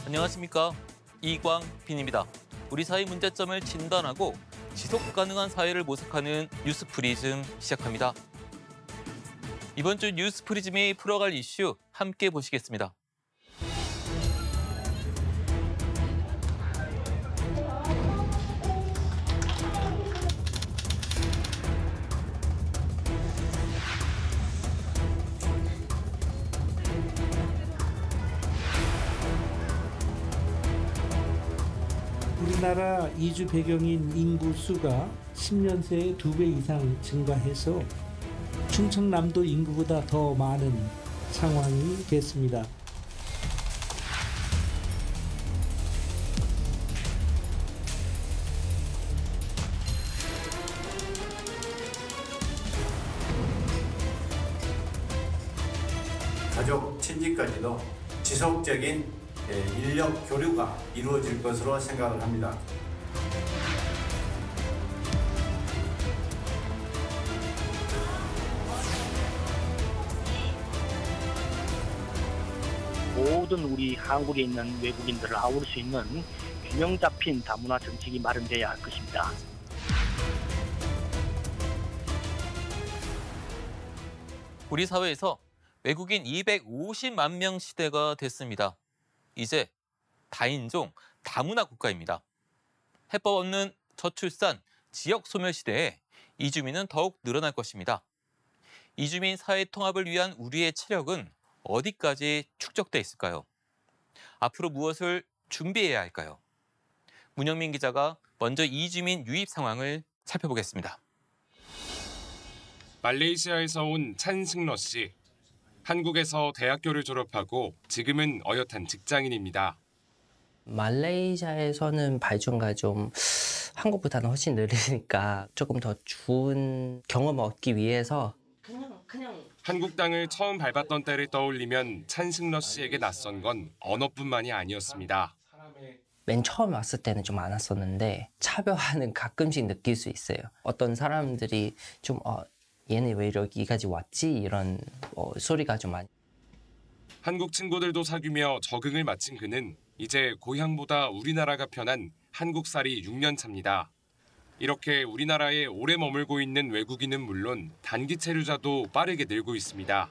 안녕하십니까, 이광빈입니다. 우리 사회 문제점을 진단하고 지속 가능한 사회를 모색하는 뉴스 프리즘 시작합니다. 이번 주 뉴스 프리즘이 풀어갈 이슈 함께 보시겠습니다. 우리나라 이주 배경인 인구 수가 10년 새에 2배 이상 증가해서 충청남도 인구보다 더 많은 상황이 됐습니다. 가족, 친지까지도 지속적인 인력 교류가 이루어질 것으로 생각을 합니다. 모든 우리 한국에 있는 외국인들을 아울 수 있는 균형 잡힌 다문화 정책이 마련돼야 할 것입니다. 우리 사회에서 외국인 250만 명 시대가 됐습니다. 이제 다인종, 다문화 국가입니다. 해법 없는 저출산, 지역 소멸 시대에 이주민은 더욱 늘어날 것입니다. 이주민 사회 통합을 위한 우리의 체력은 어디까지 축적돼 있을까요? 앞으로 무엇을 준비해야 할까요? 문영민 기자가 먼저 이주민 유입 상황을 살펴보겠습니다. 말레이시아에서 온 찬승러 씨. 한국에서 대학교를 졸업하고 지금은 어엿한 직장인입니다. 말레이시아에서는 발전가 좀 한국보다는 훨씬 느리니까 조금 더 좋은 경험을 얻기 위해서 한국 땅을 처음 밟았던 때를 떠올리면 찬승러 씨에게 낯선 건 언어뿐만이 아니었습니다. 맨 처음 왔을 때는 좀 많았었는데 차별화는 가끔씩 느낄 수 있어요. 어떤 사람들이 좀 얘네 왜 여기까지 왔지? 이런 소리가 좀 많이. 한국 친구들도 사귀며 적응을 마친 그는 이제 고향보다 우리나라가 편한 한국살이 6년 차입니다. 이렇게 우리나라에 오래 머물고 있는 외국인은 물론 단기 체류자도 빠르게 늘고 있습니다.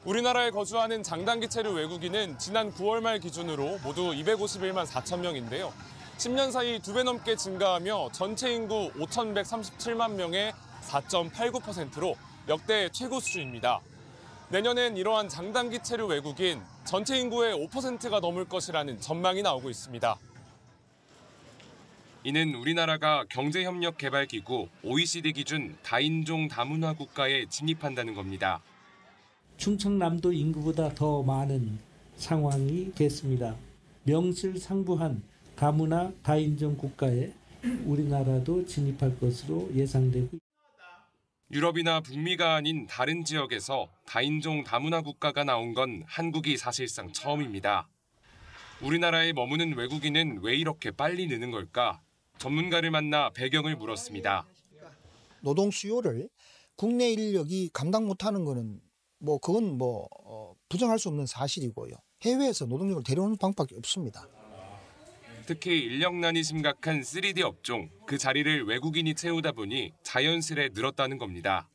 우리나라에 거주하는 장단기 체류 외국인은 지난 9월 말 기준으로 모두 251만 4천 명인데요. 10년 사이 2배 넘게 증가하며 전체 인구 5,137만 명의 4.89%로 역대 최고 수준입니다. 내년엔 이러한 장단기 체류 외국인 전체 인구의 5%가 넘을 것이라는 전망이 나오고 있습니다. 이는 우리나라가 경제협력개발기구 OECD 기준 다인종 다문화 국가에 진입한다는 겁니다. 충청남도 인구보다 더 많은 상황이 됐습니다. 명실상부한 다문화 다인종 국가에 우리나라도 진입할 것으로 예상되고 있습니다. 유럽이나 북미가 아닌 다른 지역에서 다인종 다문화 국가가 나온 건 한국이 사실상 처음입니다. 우리나라에 머무는 외국인은 왜 이렇게 빨리 느는 걸까? 전문가를 만나 배경을 물었습니다. 노동 수요를 국내 인력이 감당 못하는 거는 그건 부정할 수 없는 사실이고요. 해외에서 노동력을 데려오는 방법밖에 없습니다. 특히 인력난이 심각한 3D 업종, 그 자리를 외국인이 채우다 보니 자연스레 늘었다는 겁니다.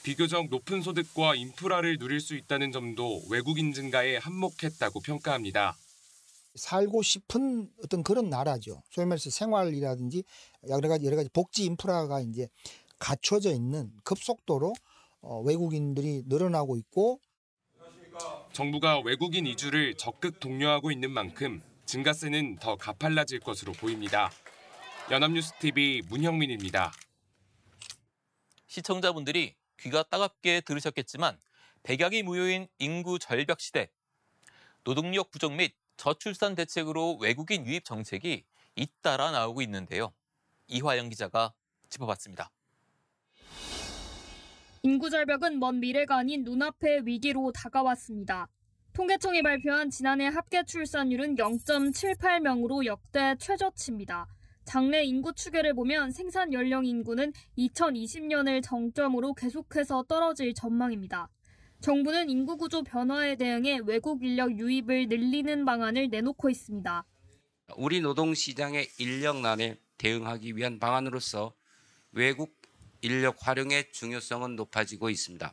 비교적 높은 소득과 인프라를 누릴 수 있다는 점도 외국인 증가에 한몫했다고 평가합니다. 살고 싶은 어떤 그런 나라죠. 소위 말해서 생활이라든지 여러 가지 복지 인프라가 이제 갖춰져 있는 급속도로 외국인들이 늘어나고 있고, 정부가 외국인 이주를 적극 독려하고 있는 만큼 증가세는 더 가팔라질 것으로 보입니다. 연합뉴스TV 문형민입니다. 시청자분들이 귀가 따갑게 들으셨겠지만 백약이 무효인 인구 절벽 시대, 노동력 부족 및 저출산 대책으로 외국인 유입 정책이 잇따라 나오고 있는데요. 이화영 기자가 짚어봤습니다. 인구 절벽은 먼 미래가 아닌 눈앞의 위기로 다가왔습니다. 통계청이 발표한 지난해 합계 출산율은 0.78명으로 역대 최저치입니다. 장래 인구 추계를 보면 생산 연령 인구는 2020년을 정점으로 계속해서 떨어질 전망입니다. 정부는 인구 구조 변화에 대응해 외국 인력 유입을 늘리는 방안을 내놓고 있습니다. 우리 노동시장의 인력난에 대응하기 위한 방안으로서 외국 인력 활용의 중요성은 높아지고 있습니다.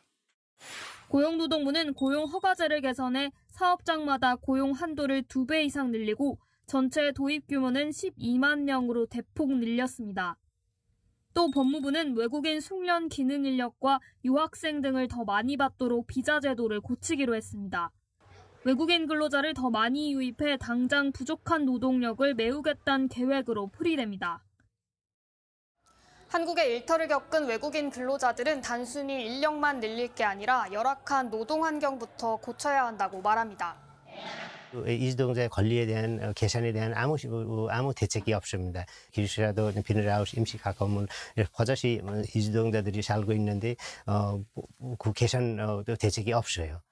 고용노동부는 고용허가제를 개선해 사업장마다 고용 한도를 2배 이상 늘리고 전체 도입 규모는 12만 명으로 대폭 늘렸습니다. 또 법무부는 외국인 숙련 기능 인력과 유학생 등을 더 많이 받도록 비자 제도를 고치기로 했습니다. 외국인 근로자를 더 많이 유입해 당장 부족한 노동력을 메우겠다는 계획으로 풀이됩니다. 한국의 일터를 겪은 외국인 근로자들은 단순히 인력만 늘릴 게 아니라 열악한 노동 환경부터 고쳐야 한다고 말합니다. 이주동자의 권리에 대한 개선에 대한 아무 대책이 없습니다. 기술이라도 비닐하우스 임시 가까우면 버젓이 이주동자들이 살고 있는데 그 개선 대책이 없어요.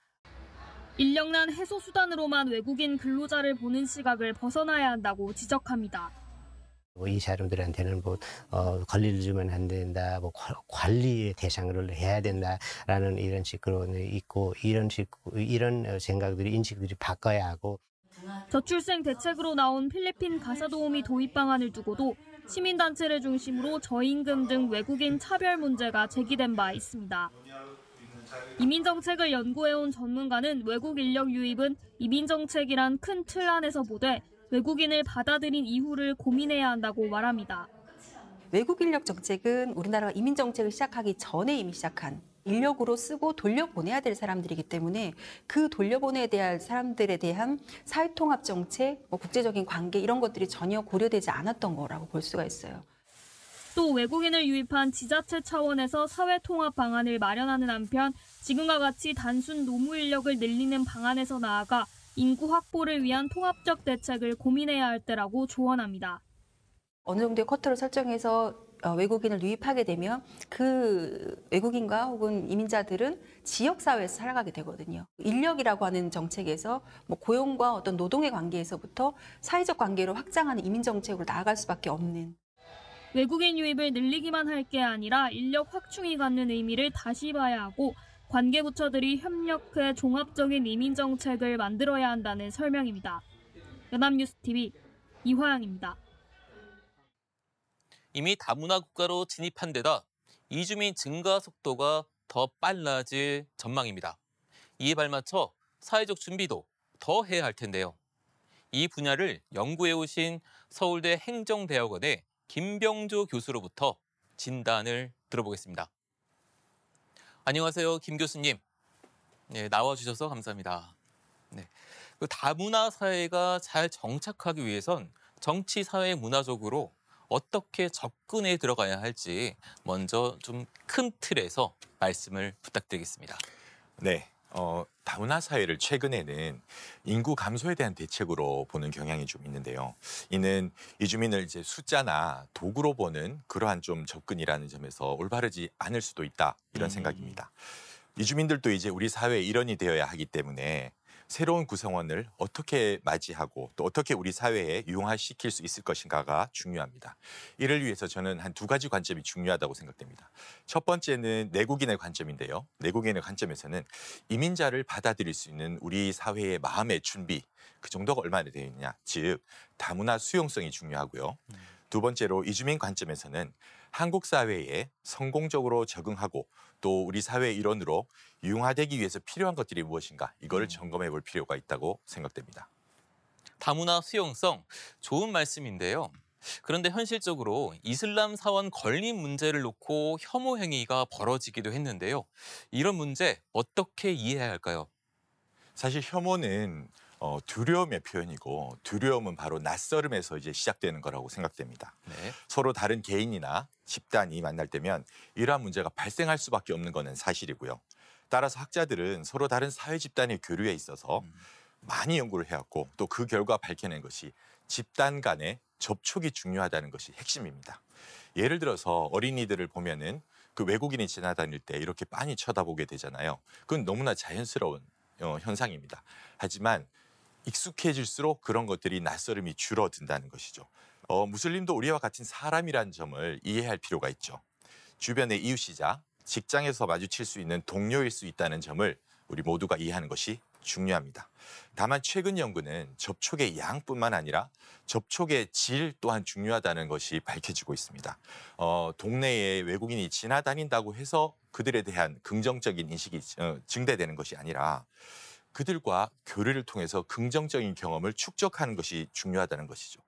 인력난 해소 수단으로만 외국인 근로자를 보는 시각을 벗어나야 한다고 지적합니다. 이 사람들한테는 권리를 주면 안 된다, 관리의 대상으로 해야 된다라는 이런 식으로 있고 이런 생각들이 인식들이 바꿔야 하고. 저출생 대책으로 나온 필리핀 가사도우미 도입 방안을 두고도 시민단체를 중심으로 저임금 등 외국인 차별 문제가 제기된 바 있습니다. 이민정책을 연구해온 전문가는 외국 인력 유입은 이민정책이란 큰 틀 안에서 보되 외국인을 받아들인 이후를 고민해야 한다고 말합니다. 외국 인력 정책은 우리나라가 이민 정책을 시작하기 전에 이미 시작한 인력으로 쓰고 돌려보내야 될 사람들이기 때문에 그 돌려보내야 될 사람들에 대한 사회통합 정책, 국제적인 관계 이런 것들이 전혀 고려되지 않았던 거라고 볼 수가 있어요. 또 외국인을 유입한 지자체 차원에서 사회통합 방안을 마련하는 한편 지금과 같이 단순 노무 인력을 늘리는 방안에서 나아가 인구 확보를 위한 통합적 대책을 고민해야 할 때라고 조언합니다. 어느 정도의 쿼터를 설정해서 외국인을 유입하게 되면 그 외국인과 혹은 이민자들은 지역사회에서 살아가게 되거든요. 인력이라고 하는 정책에서 고용과 어떤 노동의 관계에서부터 사회적 관계로 확장하는 이민정책으로 나아갈 수밖에 없는. 외국인 유입을 늘리기만 할 게 아니라 인력 확충이 갖는 의미를 다시 봐야 하고 관계부처들이 협력해 종합적인 이민정책을 만들어야 한다는 설명입니다. 연합뉴스TV 이화영입니다. 이미 다문화 국가로 진입한 데다 이주민 증가 속도가 더 빨라질 전망입니다. 이에 발맞춰 사회적 준비도 더 해야 할 텐데요. 이 분야를 연구해 오신 서울대 행정대학원의 김병조 교수로부터 진단을 들어보겠습니다. 안녕하세요, 김 교수님. 네, 나와주셔서 감사합니다. 네, 그 다문화 사회가 잘 정착하기 위해선 정치, 사회, 문화적으로 어떻게 접근해 들어가야 할지 먼저 좀 큰 틀에서 말씀을 부탁드리겠습니다. 네, 다문화 사회를 최근에는 인구 감소에 대한 대책으로 보는 경향이 좀 있는데요. 이는 이주민을 이제 숫자나 도구로 보는 그러한 좀 접근이라는 점에서 올바르지 않을 수도 있다, 이런 생각입니다. 이주민들도 이제 우리 사회의 일원이 되어야 하기 때문에 새로운 구성원을 어떻게 맞이하고 또 어떻게 우리 사회에 융화시킬 수 있을 것인가가 중요합니다. 이를 위해서 저는 한 2가지 관점이 중요하다고 생각됩니다. 첫 번째는 내국인의 관점인데요. 내국인의 관점에서는 이민자를 받아들일 수 있는 우리 사회의 마음의 준비, 그 정도가 얼마나 되어 있느냐, 즉 다문화 수용성이 중요하고요. 두 번째로 이주민 관점에서는 한국 사회에 성공적으로 적응하고 또 우리 사회의 일원으로 융화되기 위해서 필요한 것들이 무엇인가, 이거를 점검해 볼 필요가 있다고 생각됩니다. 다문화 수용성, 좋은 말씀인데요. 그런데 현실적으로 이슬람 사원 건립 문제를 놓고 혐오 행위가 벌어지기도 했는데요. 이런 문제 어떻게 이해해야 할까요? 사실 혐오는 두려움의 표현이고, 두려움은 바로 낯설음에서 이제 시작되는 거라고 생각됩니다. 네. 서로 다른 개인이나 집단이 만날 때면 이러한 문제가 발생할 수밖에 없는 것은 사실이고요. 따라서 학자들은 서로 다른 사회 집단의 교류에 있어서 많이 연구를 해왔고, 또 그 결과 밝혀낸 것이 집단 간의 접촉이 중요하다는 것이 핵심입니다. 예를 들어서 어린이들을 보면은 그 외국인이 지나다닐 때 이렇게 빤히 쳐다보게 되잖아요. 그건 너무나 자연스러운 현상입니다. 하지만 익숙해질수록 그런 것들이 낯설음이 줄어든다는 것이죠. 무슬림도 우리와 같은 사람이라는 점을 이해할 필요가 있죠. 주변의 이웃이자 직장에서 마주칠 수 있는 동료일 수 있다는 점을 우리 모두가 이해하는 것이 중요합니다. 다만 최근 연구는 접촉의 양뿐만 아니라 접촉의 질 또한 중요하다는 것이 밝혀지고 있습니다. 동네에 외국인이 지나다닌다고 해서 그들에 대한 긍정적인 인식이 증대되는 것이 아니라 그들과 교류를 통해서 긍정적인 경험을 축적하는 것이 중요하다는 것이죠.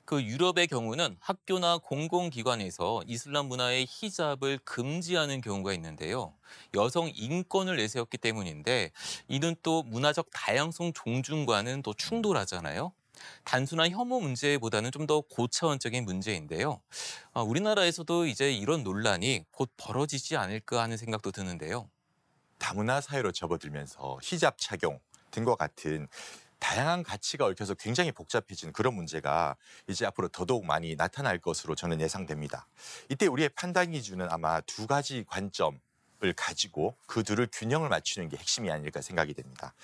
그 유럽의 경우는 학교나 공공기관에서 이슬람 문화의 히잡을 금지하는 경우가 있는데요. 여성 인권을 내세웠기 때문인데 이는 또 문화적 다양성 존중과는 또 충돌하잖아요. 단순한 혐오 문제보다는 좀 더 고차원적인 문제인데요. 우리나라에서도 이제 이런 논란이 곧 벌어지지 않을까 하는 생각도 드는데요. 다문화 사회로 접어들면서 히잡 착용 등과 같은 다양한 가치가 얽혀서 굉장히 복잡해진 그런 문제가 이제 앞으로 더더욱 많이 나타날 것으로 저는 예상됩니다. 이때 우리의 판단 기준은 아마 두 가지 관점을 가지고 그 둘을 균형을 맞추는 게 핵심이 아닐까 생각이 됩니다.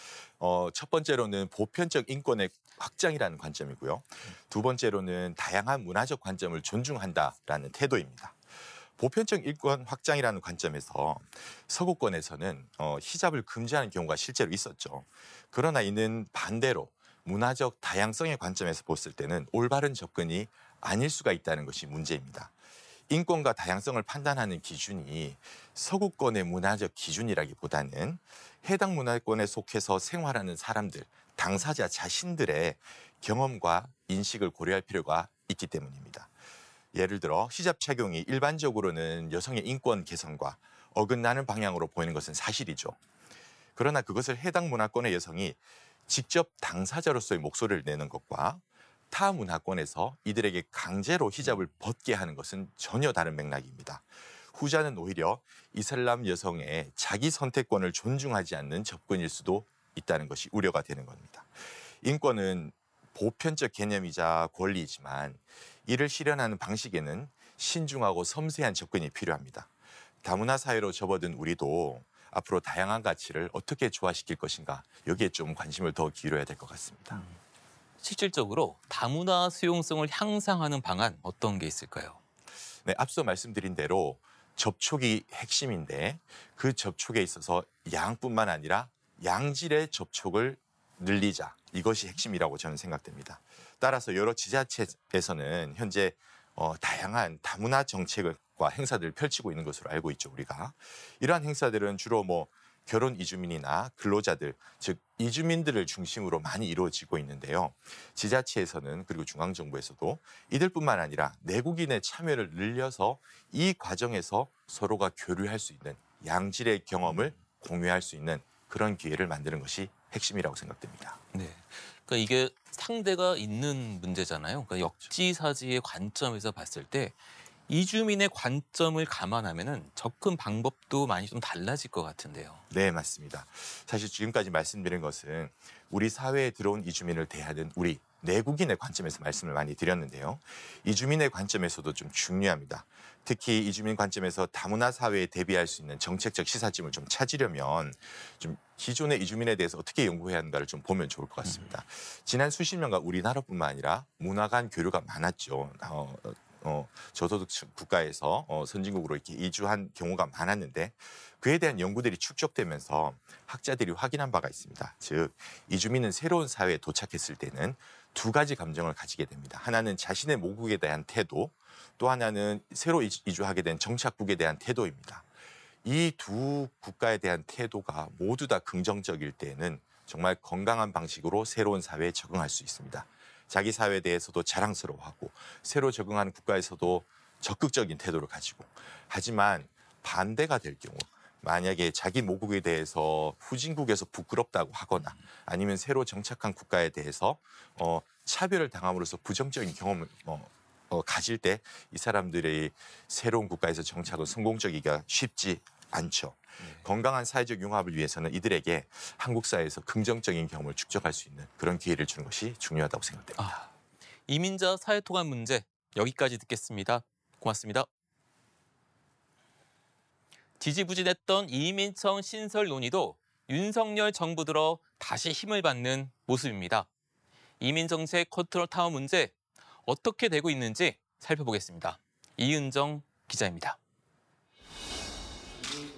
첫 번째로는 보편적 인권의 확장이라는 관점이고요. 두 번째로는 다양한 문화적 관점을 존중한다라는 태도입니다. 보편적 인권 확장이라는 관점에서 서구권에서는 히잡을 금지하는 경우가 실제로 있었죠. 그러나 이는 반대로 문화적 다양성의 관점에서 봤을 때는 올바른 접근이 아닐 수가 있다는 것이 문제입니다. 인권과 다양성을 판단하는 기준이 서구권의 문화적 기준이라기보다는 해당 문화권에 속해서 생활하는 사람들, 당사자 자신들의 경험과 인식을 고려할 필요가 있기 때문입니다. 예를 들어 히잡 착용이 일반적으로는 여성의 인권 개선과 어긋나는 방향으로 보이는 것은 사실이죠. 그러나 그것을 해당 문화권의 여성이 직접 당사자로서의 목소리를 내는 것과 타 문화권에서 이들에게 강제로 히잡을 벗게 하는 것은 전혀 다른 맥락입니다. 후자는 오히려 이슬람 여성의 자기 선택권을 존중하지 않는 접근일 수도 있다는 것이 우려가 되는 겁니다. 인권은 보편적 개념이자 권리이지만 이를 실현하는 방식에는 신중하고 섬세한 접근이 필요합니다. 다문화 사회로 접어든 우리도 앞으로 다양한 가치를 어떻게 조화시킬 것인가 여기에 좀 관심을 더 기울여야 될 것 같습니다. 실질적으로 다문화 수용성을 향상하는 방안 어떤 게 있을까요? 네, 앞서 말씀드린 대로 접촉이 핵심인데 그 접촉에 있어서 양뿐만 아니라 양질의 접촉을 늘리자. 이것이 핵심이라고 저는 생각됩니다. 따라서 여러 지자체에서는 현재 다양한 다문화 정책과 행사들을 펼치고 있는 것으로 알고 있죠, 우리가. 이러한 행사들은 주로 결혼 이주민이나 근로자들, 즉 이주민들을 중심으로 많이 이루어지고 있는데요. 지자체에서는 그리고 중앙정부에서도 이들뿐만 아니라 내국인의 참여를 늘려서 이 과정에서 서로가 교류할 수 있는 양질의 경험을 공유할 수 있는 그런 기회를 만드는 것이 핵심이라고 생각됩니다. 네, 그러니까 이게 상대가 있는 문제잖아요. 그러니까 역지사지의 관점에서 봤을 때 이주민의 관점을 감안하면은 접근 방법도 많이 좀 달라질 것 같은데요. 네, 맞습니다. 사실 지금까지 말씀드린 것은 우리 사회에 들어온 이주민을 대하는 우리 내국인의 관점에서 말씀을 많이 드렸는데요. 이주민의 관점에서도 좀 중요합니다. 특히 이주민 관점에서 다문화 사회에 대비할 수 있는 정책적 시사점을 좀 찾으려면 좀 기존의 이주민에 대해서 어떻게 연구해야 하는가를 좀 보면 좋을 것 같습니다. 지난 수십 년간 우리나라뿐만 아니라 문화 간 교류가 많았죠. 저소득 국가에서 선진국으로 이렇게 이주한 경우가 많았는데 그에 대한 연구들이 축적되면서 학자들이 확인한 바가 있습니다. 즉 이주민은 새로운 사회에 도착했을 때는 두 가지 감정을 가지게 됩니다. 하나는 자신의 모국에 대한 태도, 또 하나는 새로 이주하게 된 정착국에 대한 태도입니다. 이 두 국가에 대한 태도가 모두 다 긍정적일 때에는 정말 건강한 방식으로 새로운 사회에 적응할 수 있습니다. 자기 사회에 대해서도 자랑스러워하고 새로 적응하는 국가에서도 적극적인 태도를 가지고, 하지만 반대가 될 경우 만약에 자기 모국에 대해서 후진국에서 부끄럽다고 하거나 아니면 새로 정착한 국가에 대해서 차별을 당함으로써 부정적인 경험을 가질 때 이 사람들의 새로운 국가에서 정착은 성공적이기가 쉽지 않죠. 건강한 사회적 융합을 위해서는 이들에게 한국 사회에서 긍정적인 경험을 축적할 수 있는 그런 기회를 주는 것이 중요하다고 생각됩니다. 이민자 사회통합 문제 여기까지 듣겠습니다. 고맙습니다. 지지부진했던 이민청 신설 논의도 윤석열 정부 들어 다시 힘을 받는 모습입니다. 이민정책 컨트롤타워 문제 어떻게 되고 있는지 살펴보겠습니다. 이은정 기자입니다.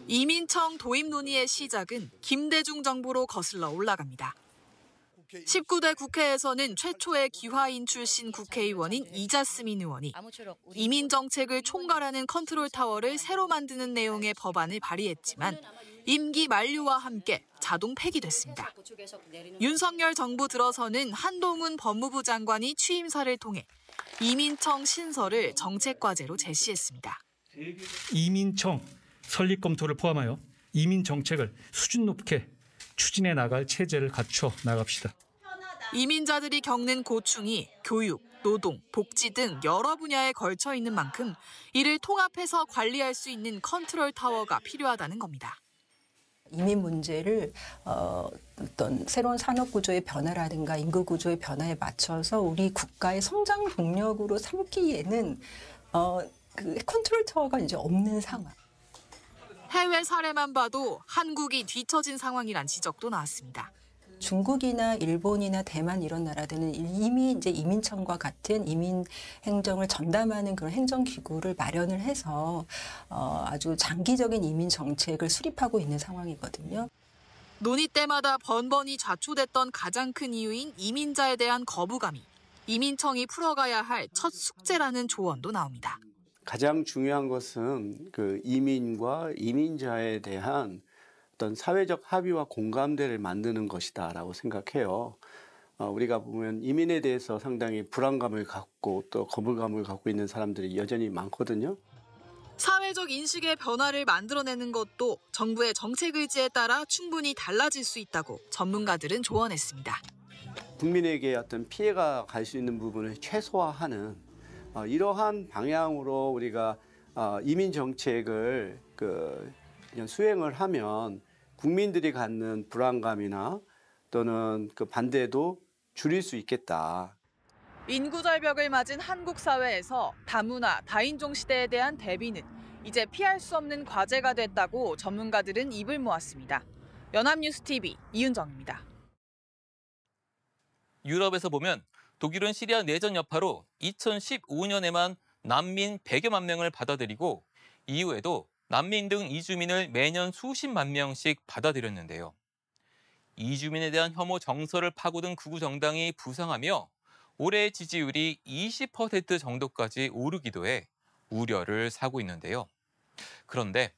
이민청 도입 논의의 시작은 김대중 정부로 거슬러 올라갑니다. 19대 국회에서는 최초의 기화인 출신 국회의원인 이자스민 의원이 이민 정책을 총괄하는 컨트롤 타워를 새로 만드는 내용의 법안을 발의했지만 임기 만료와 함께 자동 폐기됐습니다. 윤석열 정부 들어서는 한동훈 법무부 장관이 취임사를 통해 이민청 신설을 정책과제로 제시했습니다. 이민청 설립 검토를 포함하여 이민 정책을 수준 높게 추진해 나갈 체제를 갖춰 나갑시다. 이민자들이 겪는 고충이 교육, 노동, 복지 등 여러 분야에 걸쳐 있는 만큼 이를 통합해서 관리할 수 있는 컨트롤 타워가 필요하다는 겁니다. 이민 문제를 어떤 새로운 산업 구조의 변화라든가 인구 구조의 변화에 맞춰서 우리 국가의 성장 동력으로 삼기에는 그 컨트롤 타워가 이제 없는 상황. 해외 사례만 봐도 한국이 뒤처진 상황이란 지적도 나왔습니다. 중국이나 일본이나 대만 이런 나라들은 이미 이제 이민청과 같은 이민 행정을 전담하는 그런 행정기구를 마련을 해서 아주 장기적인 이민 정책을 수립하고 있는 상황이거든요. 논의 때마다 번번이 좌초됐던 가장 큰 이유인 이민자에 대한 거부감이 이민청이 풀어가야 할 첫 숙제라는 조언도 나옵니다. 가장 중요한 것은 그 이민과 이민자에 대한 어떤 사회적 합의와 공감대를 만드는 것이다라고 생각해요. 우리가 보면 이민에 대해서 상당히 불안감을 갖고 또 거부감을 갖고 있는 사람들이 여전히 많거든요. 사회적 인식의 변화를 만들어내는 것도 정부의 정책 의지에 따라 충분히 달라질 수 있다고 전문가들은 조언했습니다. 국민에게 어떤 피해가 갈 수 있는 부분을 최소화하는 이러한 방향으로 우리가 이민 정책을 그냥 수행을 하면 국민들이 갖는 불안감이나 또는 그 반대도 줄일 수 있겠다. 인구 절벽을 맞은 한국 사회에서 다문화, 다인종 시대에 대한 대비는 이제 피할 수 없는 과제가 됐다고 전문가들은 입을 모았습니다. 연합뉴스TV 이윤정입니다. 유럽에서 보면 독일은 시리아 내전 여파로 2015년에만 난민 100여만 명을 받아들이고 이후에도 난민 등 이주민을 매년 수십만 명씩 받아들였는데요. 이주민에 대한 혐오 정서를 파고든 극우 정당이 부상하며 올해 지지율이 20% 정도까지 오르기도 해 우려를 사고 있는데요. 그런데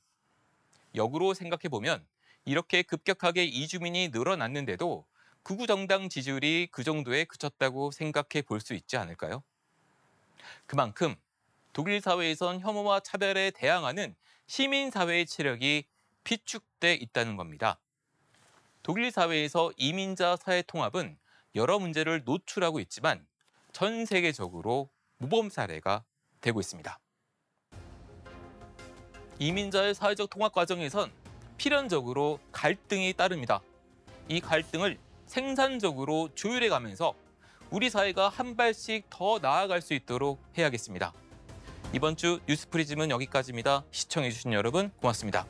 역으로 생각해보면 이렇게 급격하게 이주민이 늘어났는데도 극우 정당 지지율이 그 정도에 그쳤다고 생각해 볼 수 있지 않을까요? 그만큼 독일 사회에선 혐오와 차별에 대항하는 시민사회의 체력이 비축돼 있다는 겁니다. 독일 사회에서 이민자 사회 통합은 여러 문제를 노출하고 있지만 전 세계적으로 모범 사례가 되고 있습니다. 이민자의 사회적 통합 과정에선 필연적으로 갈등이 따릅니다. 이 갈등을 생산적으로 조율해가면서 우리 사회가 한 발씩 더 나아갈 수 있도록 해야겠습니다. 이번 주 뉴스프리즘은 여기까지입니다. 시청해주신 여러분 고맙습니다.